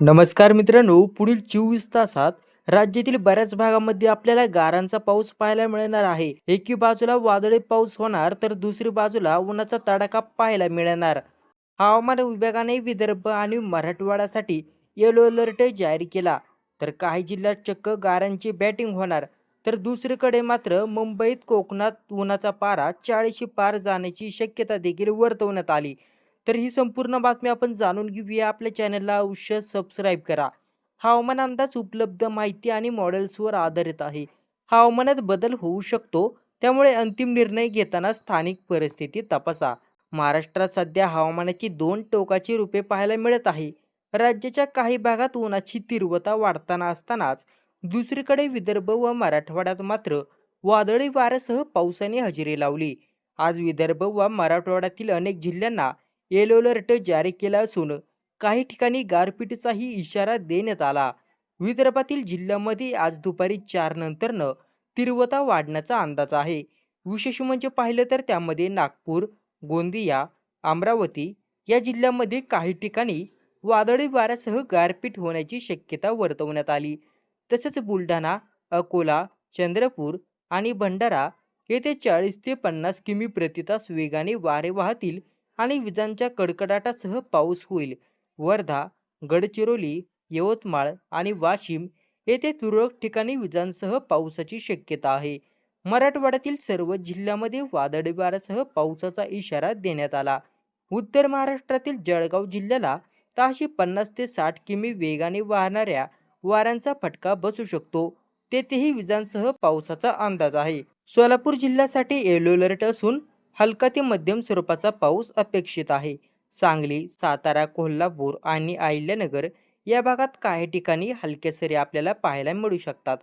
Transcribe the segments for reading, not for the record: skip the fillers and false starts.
नमस्कार मित्रांनो, पुढील 24 तासात राज्यातील बऱ्याच भागामध्ये आपल्याला गारांचा पाऊस पाहायला मिळणार आहे. एकी बाजूला वादळी पाऊस होणार तर दुसरी बाजूला उन्हाचा तडाखा पाहायला मिळणार. हवामान विभागाने विदर्भ आणि मराठवाड्यासाठी येलो अलर्ट जारी केला. तर काही जिल्ह्यात चक्क गारांची बॅटिंग होणार. तर दुसरीकडे मात्र मुंबईत कोकणात उन्हाचा पारा 40शी पार जाण्याची शक्यता देखील वर्तवण्यात आली. तर ही संपूर्ण बातमी आपण जाणून घेऊया. आपल्या चॅनलला अवश्य सबस्क्राईब करा. हवामान अंदाज उपलब्ध माहिती आणि मॉडेल्सवर आधारित आहे. हवामानात बदल होऊ शकतो, त्यामुळे अंतिम निर्णय घेताना स्थानिक परिस्थिती तपासा. महाराष्ट्रात सध्या हवामानाची दोन टोकाची रूपे पाहायला मिळत आहे. राज्याच्या काही भागात उन्हाची तीव्रता वाढताना असतानाच दुसरीकडे विदर्भ व मराठवाड्यात मात्र वादळी वाऱ्यासह पावसाने हजेरी लावली. आज विदर्भ व मराठवाड्यातील अनेक जिल्ह्यांना येलो अलर्ट जारी केला असून काही ठिकाणी गारपिटीचाही इशारा देण्यात आला. विदर्भातील जिल्ह्यामध्ये आज दुपारी 4 नंतरनं तीव्रता वाढण्याचा अंदाज आहे. विशेष म्हणजे पाहिलं तर त्यामध्ये नागपूर, गोंदिया, अमरावती या जिल्ह्यामध्ये काही ठिकाणी वादळी वाऱ्यासह गारपीट होण्याची शक्यता वर्तवण्यात आली. तसेच बुलढाणा, अकोला, चंद्रपूर आणि भंडारा येथे 40 ते 50 किमी प्रति तास वेगाने वारे वाहतील आणि विजांच्या कडकडाटासह पाऊस होईल. वर्धा, गडचिरोली, यवतमाळ आणि वाशिम येथे तुरळक ठिकाणी विजांसह पावसाची शक्यता आहे. मराठवाड्यातील सर्व जिल्ह्यामध्ये वादळी वाऱ्यासह पावसाचा इशारा देण्यात आला. उत्तर महाराष्ट्रातील जळगाव जिल्ह्याला ताशी 50 ते 60 किमी वेगाने वाहणाऱ्या वाऱ्यांचा फटका बसू शकतो. तेथेही विजांसह पावसाचा अंदाज आहे. सोलापूर जिल्ह्यासाठी येलो अलर्ट असून हलका ते मध्यम स्वरूपाचा पाऊस अपेक्षित आहे. सांगली, सातारा, कोल्हापूर आणि अहिल्यानगर या भागात काही ठिकाणी हलक्या सरी आपल्याला पाहायला मिळू शकतात.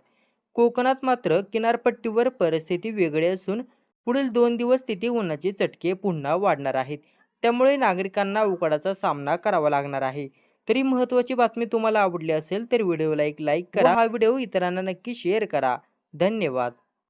कोकणात मात्र किनारपट्टीवर परिस्थिती वेगळी असून पुढील 2 दिवस तिथे उन्हाचे चटके पुन्हा वाढणार आहेत. त्यामुळे नागरिकांना उकाडाचा सामना करावा लागणार आहे. तरी महत्त्वाची बातमी तुम्हाला आवडली असेल तर व्हिडिओला एक लाईक करा. हा व्हिडिओ इतरांना नक्की शेअर करा. धन्यवाद.